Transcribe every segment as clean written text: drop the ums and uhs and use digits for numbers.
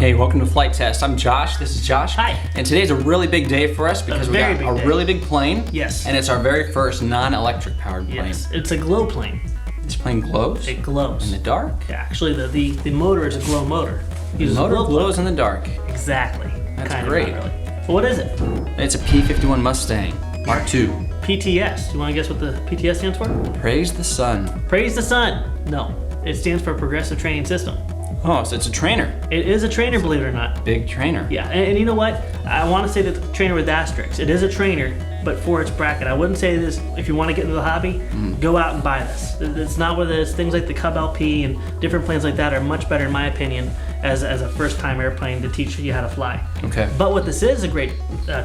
Hey, welcome to Flight Test. I'm Josh. This is Josh. Hi. And today's a really big day for us because we got a really big plane. Yes. And it's our very first non-electric powered plane. Yes, it's a glow plane. This plane glows? It glows. In the dark? Yeah, actually, the motor is a glow motor. The motor glows in the dark. Exactly. That's kind great. Of, not really. So what is it? It's a P-51 Mustang Mark II. PTS. Do you want to guess what the PTS stands for? Praise the sun. Praise the sun. No, it stands for Progressive Training System. Oh, so it's a trainer. It is a trainer, believe it or not. Big trainer. Yeah, and you know what? I want to say that the trainer with asterisks. It is a trainer, but for its bracket. I wouldn't say this, if you want to get into the hobby, go out and buy this. It's not what it is. Things like the Cub LP and different planes like that are much better, in my opinion, as a first-time airplane to teach you how to fly. Okay. But what this is a great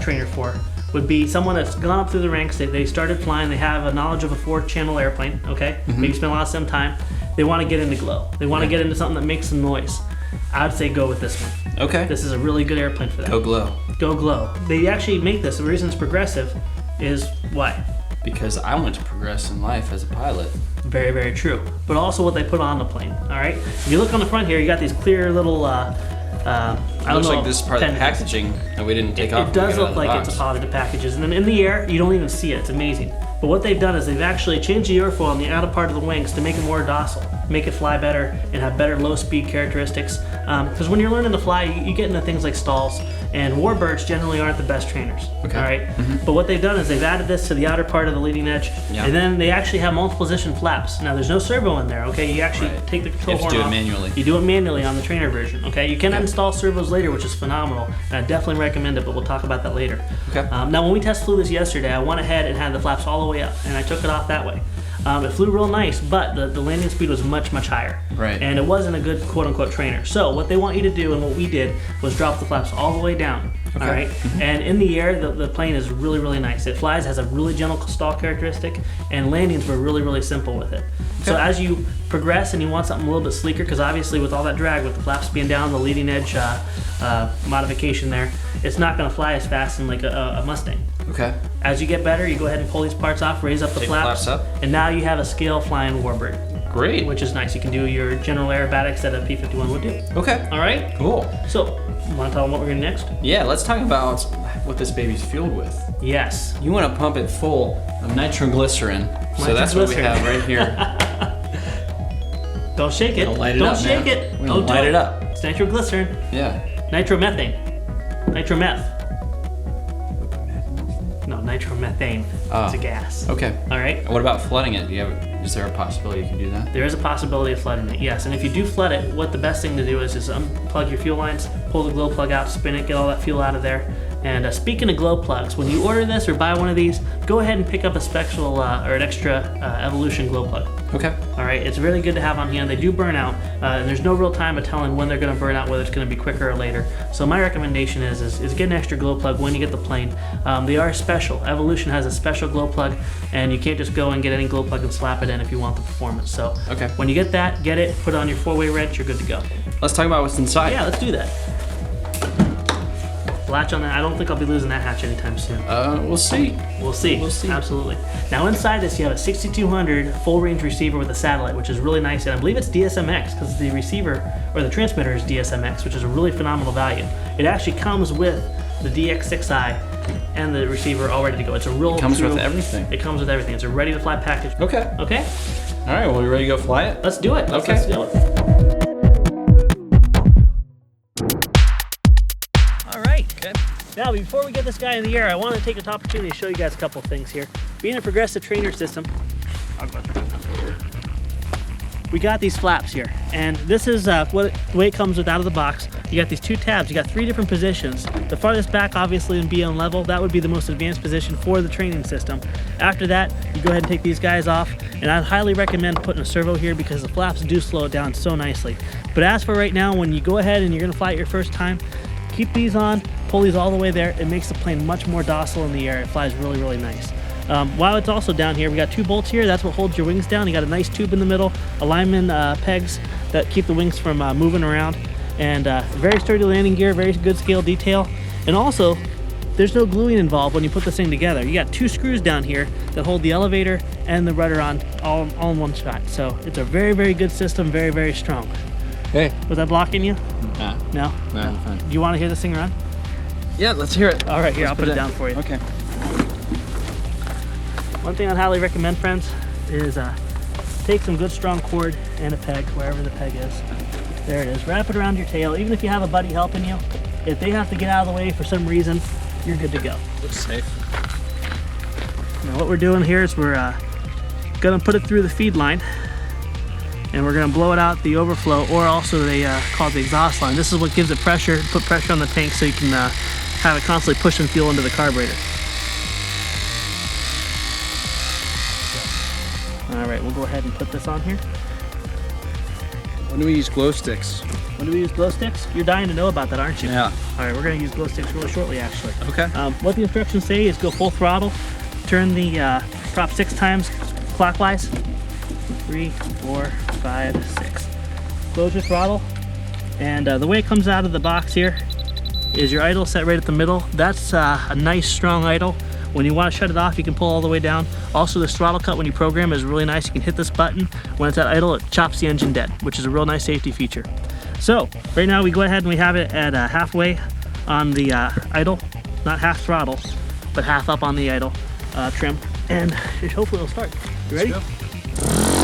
trainer for would be someone that's gone up through the ranks. They started flying. They have a knowledge of a 4-channel airplane, okay? Maybe spend a lot of some time. They want to get into glow. They want to get into something that makes some noise. I would say go with this one. Okay. This is a really good airplane for that. Go glow. Go glow. They actually make this. The reason it's progressive is why? Because I want to progress in life as a pilot. Very, very true. But also what they put on the plane, all right? If you look on the front here, you got these clear little, It looks like this is part of the packaging that we didn't take off. It does look like it's a part of the packages. And then in the air, you don't even see it. It's amazing. But what they've done is they've actually changed the airfoil on the outer part of the wings to make it more docile, make it fly better, and have better low-speed characteristics. Because when you're learning to fly, you get into things like stalls, and warbirds generally aren't the best trainers. Okay. All right. But what they've done is they've added this to the outer part of the leading edge, and then they actually have multiple position flaps. Now there's no servo in there. Okay, you actually take the control horn off. You have to do it manually. You do it manually on the trainer version. Okay, you can install servos later, which is phenomenal, and I definitely recommend it. But we'll talk about that later. Okay. Now when we test flew this yesterday, I went ahead and had the flaps all the way up, and I took it off that way. It flew real nice, but the landing speed was much, much higher. Right. And it wasn't a good quote-unquote trainer. So what they want you to do, and what we did, was drop the flaps all the way down. Okay. All right. And in the air, the plane is really, really nice. It flies, has a really gentle stall characteristic, and landings were really, really simple with it. Okay. So as you progress and you want something a little bit sleeker, because obviously with all that drag, with the flaps being down, the leading edge modification there, it's not going to fly as fast in like a Mustang. Okay. As you get better, you go ahead and pull these parts off, raise up the flaps, up. and now you have a scale flying warbird. Great. Which is nice. You can do your general aerobatics that a P-51 would do. Okay. All right? Cool. So, you want to tell them what we're going to do next? Yeah, let's talk about what this baby's fueled with. Yes. You want to pump it full of nitroglycerin. So that's what we have right here. Don't shake it. Don't light it Don't up, shake man. it. We're Don't gonna light it up. It's nitroglycerin. Yeah. Nitromethane. Nitrometh. No, nitromethane. It's a gas. Okay. All right. What about flooding it? Is there a possibility you can do that? There is a possibility of flooding it, yes. And if you do flood it, what the best thing to do is unplug your fuel lines, pull the glow plug out, spin it, get all that fuel out of there. And speaking of glow plugs, when you order this or buy one of these, go ahead and pick up a special or an extra Evolution glow plug. Okay. All right, it's really good to have on hand. They do burn out, and there's no real time of telling when they're going to burn out, whether it's going to be quicker or later. So my recommendation is get an extra glow plug when you get the plane. They are special. Evolution has a special glow plug, and you can't just go and get any glow plug and slap it in if you want the performance. So when you get that, get it, put it on your 4-way wrench, you're good to go. Let's talk about what's inside. Yeah, let's do that. Latch on that. I don't think I'll be losing that hatch anytime soon. We'll see. We'll see. We'll see. Absolutely. Now inside this, you have a 6200 full range receiver with a satellite, which is really nice. And I believe it's DSMX because the receiver or the transmitter is DSMX, which is a really phenomenal value. It actually comes with the DX6i and the receiver all ready to go. It's a real. It comes with everything. It comes with everything. It's a ready to fly package. Okay. Okay. All right. Well, we ready to go fly it? Let's do it. Okay. Let's do it. Now, before we get this guy in the air, I want to take this opportunity to show you guys a couple of things here. Being a progressive trainer system, we got these flaps here, and this is the way it comes with out of the box. You got these 2 tabs. You got 3 different positions. The farthest back, obviously, and be on level, that would be the most advanced position for the training system. After that, you go ahead and take these guys off, and I'd highly recommend putting a servo here because the flaps do slow it down so nicely. But as for right now, when you go ahead and you're going to fly it your first time, keep these on, pull these all the way there. It makes the plane much more docile in the air. It flies really, really nice. While it's also down here, we got 2 bolts here. That's what holds your wings down. You got a nice tube in the middle, alignment pegs that keep the wings from moving around, and very sturdy landing gear, very good scale detail. And also, there's no gluing involved when you put this thing together. You got 2 screws down here that hold the elevator and the rudder on all in one shot. So it's a very, very good system, very, very strong. Hey. Was that blocking you? No, No? I'm fine. Do you want to hear this thing run? Yeah, let's hear it. All right, here, Let's I'll put it down for you. Okay. One thing I'd highly recommend, friends, is take some good strong cord and a peg, wherever the peg is. There it is. Wrap it around your tail. Even if you have a buddy helping you, if they have to get out of the way for some reason, you're good to go. Looks safe. Now what we're doing here is we're gonna put it through the feed line, and we're gonna blow it out the overflow, or also they call it the exhaust line. This is what gives it pressure, put pressure on the tank so you can have it constantly pushing fuel into the carburetor. All right, we'll go ahead and put this on here. When do we use glow sticks? When do we use glow sticks? You're dying to know about that, aren't you? Yeah. All right, we're gonna use glow sticks really shortly, actually. Okay. What the instructions say is go full throttle, turn the prop 6 times clockwise. 3, 4, 5, 6. Close your throttle, and the way it comes out of the box here is your idle set right at the middle. That's a nice strong idle. When you want to shut it off, you can pull all the way down. Also, this throttle cut when you program is really nice. You can hit this button. When it's at idle, it chops the engine dead, which is a real nice safety feature. So right now we go ahead and we have it at halfway on the idle, not half throttle, but half up on the idle trim, and hopefully it'll start. You ready? Let's go.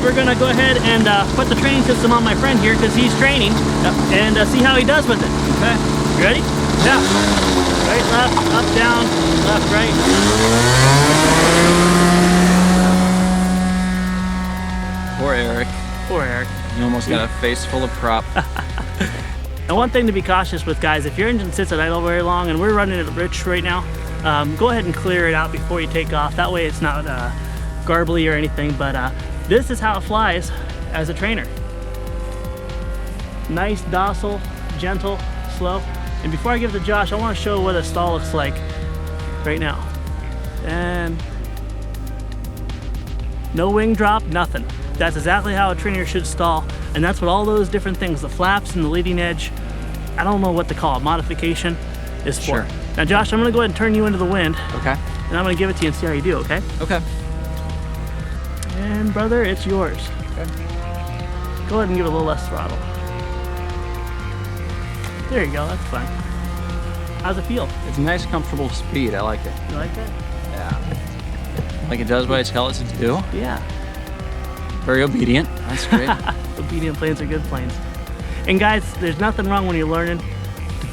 We're gonna go ahead and put the training system on my friend here because he's training, and see how he does with it. Okay, you ready? Yeah. Right, left, up, down, left, right. Poor Eric. Poor Eric. You almost got a face full of prop. And one thing to be cautious with, guys, if your engine sits at idle very long, and we're running it rich right now, go ahead and clear it out before you take off. That way it's not garbly or anything, but this is how it flies as a trainer. Nice, docile, gentle, slow. And before I give it to Josh, I want to show what a stall looks like right now. And no wing drop, nothing. That's exactly how a trainer should stall. And that's what all those different things, the flaps and the leading edge, I don't know what to call it, modification, is for. Sure. Now Josh, I'm gonna go ahead and turn you into the wind. Okay. And I'm gonna give it to you and see how you do, okay? Okay. And brother, it's yours. Okay. Go ahead and give it a little less throttle. There you go, that's fine. How's it feel? It's a nice, comfortable speed. I like it. You like that? Yeah. Like it does what I tell it to do. Yeah. Very obedient. That's great. Obedient planes are good planes. And guys, there's nothing wrong when you're learning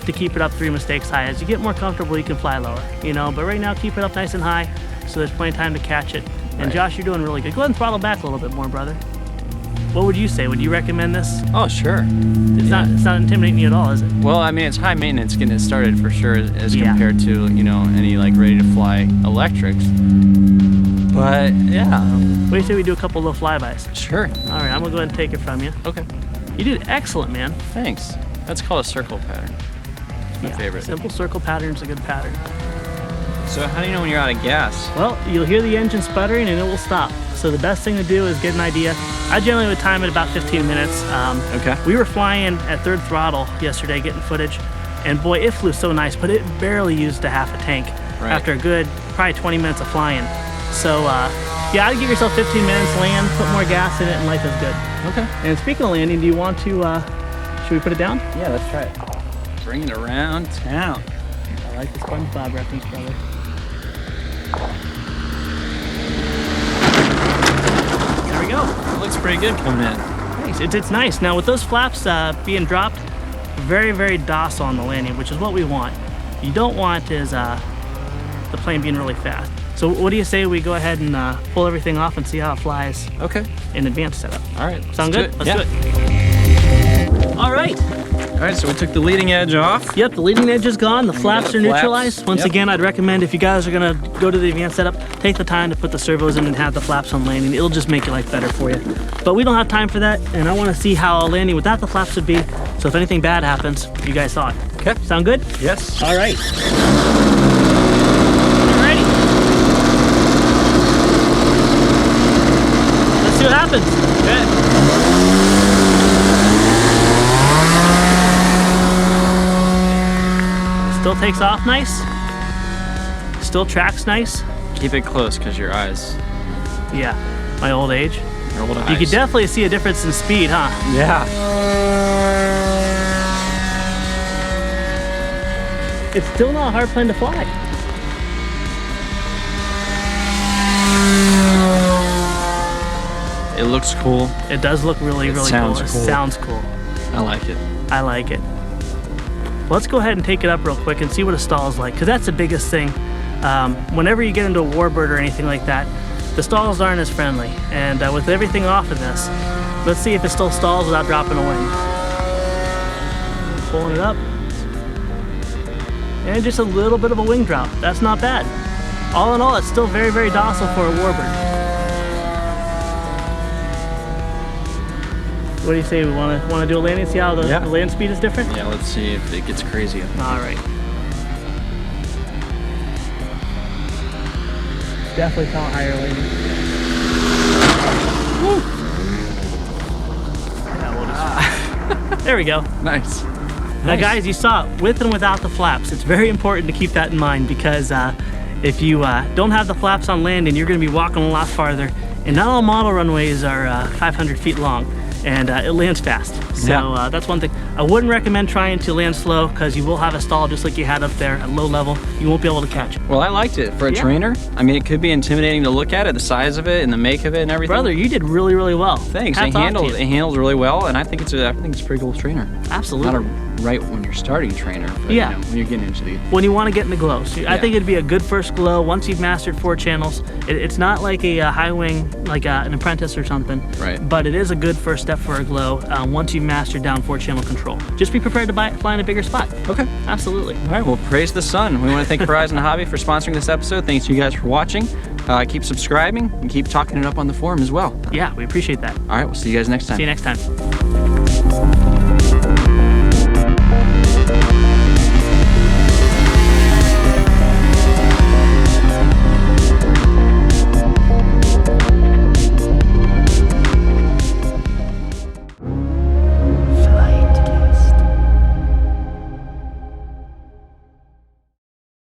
to keep it up 3 mistakes high. As you get more comfortable, you can fly lower, you know, but right now keep it up nice and high so there's plenty of time to catch it. And Right. Josh, you're doing really good. Go ahead and throttle back a little bit more, brother. What would you say? Would you recommend this? Oh, sure. It's not intimidating you at all, is it? Well, I mean, it's high maintenance getting it started for sure, as Yeah. compared to, you know, any like ready to fly electrics. But yeah, What do you say we do a couple little flybys? sure. All right, I'm gonna go ahead and take it from you. Okay. You did excellent, man. Thanks. That's called a circle pattern. It's my favorite. Simple circle pattern's a good pattern. So how do you know when you're out of gas? Well, you'll hear the engine sputtering and it will stop. So the best thing to do is get an idea. I generally would time it about 15 minutes. Okay. We were flying at third throttle yesterday, getting footage, and boy, it flew so nice, but it barely used a half a tank Right. after a good, probably 20 minutes of flying. So yeah, I'd give yourself 15 minutes, land, put more gas in it, and life is good. Okay. And speaking of landing, do you want to, should we put it down? Yeah, let's try it. Bring it around town. I like the SpongeBob reference, brother. There we go. It looks pretty good coming in. Nice. It's nice. Now with those flaps being dropped, very, very docile on the landing, which is what we want. You don't want is the plane being really fast. So what do you say we go ahead and pull everything off and see how it flies Okay. in advanced setup? All right. Sound let's good? do it. Let's Yeah. do it. All right. All right, so we took the leading edge off. Yep, the leading edge is gone. The flaps the are flaps. neutralized. Once Yep. again, I'd recommend if you guys are gonna go to the advanced setup, take the time to put the servos in and have the flaps on landing. It'll just make your life better for you. But we don't have time for that, and I wanna see how a landing without the flaps would be. So if anything bad happens, you guys saw it. Okay. Sound good? Yes. All right. Alrighty. what happens. Still takes off nice. Still tracks nice. Keep it close because your eyes. Yeah, my old age. Your old eyes. You can definitely see a difference in speed, huh? Yeah. It's still not a hard plane to fly. It looks cool. It does look really, really sounds cool. It cool. sounds cool. I like it. I like it. Let's go ahead and take it up real quick and see what a stall is like, because that's the biggest thing. Whenever you get into a warbird or anything like that, the stalls aren't as friendly. And with everything off of this, let's see if it still stalls without dropping a wing. Pulling it up. And just a little bit of a wing drop. That's not bad. All in all, it's still very, very docile for a warbird. What do you say? We want to do a landing, see how the land speed is different? Yeah, let's see if it gets crazy. All right. Definitely felt higher landing. Woo! Yeah, we'll just... There we go. Nice. Now guys, you saw it with and without the flaps. It's very important to keep that in mind because if you don't have the flaps on landing, you're going to be walking a lot farther. And not all model runways are 500 feet long. And it lands fast. So that's one thing. I wouldn't recommend trying to land slow because you will have a stall just like you had up there at low level. You won't be able to catch it. Well, I liked it for a trainer. I mean, it could be intimidating to look at it, the size of it and the make of it and everything. Brother, you did really, really well. Thanks. Hats It off to you. handles really well, and I think it's a pretty cool trainer. Absolutely. Not a right when you're starting trainer, but Yeah. you know, when you're getting into the When you want to get in the glow. So I think it'd be a good first glow once you've mastered 4 channels. It's not like a high wing, like an apprentice or something. Right. But it is a good first step for a glow once you've mastered down 4 channel control. Just be prepared to fly in a bigger spot. Okay. Absolutely. All right, well, praise the sun. We want to thank Horizon Hobby for sponsoring this episode. Thanks to you guys for watching. Keep subscribing and keep talking it up on the forum as well. Yeah, we appreciate that. All right, we'll see you guys next time. See you next time.